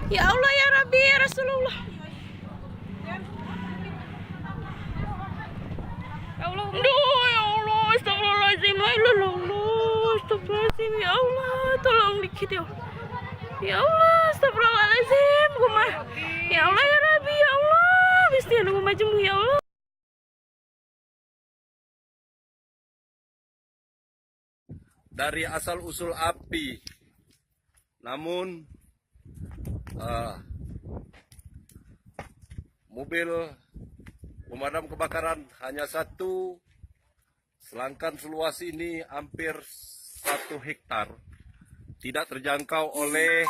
Ya Allah ya Rabbi ya Rasulullah. Ya Allah. Aduh, ya Allah, astagfirullahaladzim, la ilaha illallah, astagfirullahaladzim, ya Allah, tolong dikit ya. Ya Allah, astagfirullahaladzim, kumah. Ya Allah ya Rabbi, ya Allah, mesti ada majemu ya Allah. Dari asal usul api, namun mobil pemadam kebakaran hanya satu, sedangkan seluas ini hampir 1 hektar tidak terjangkau oleh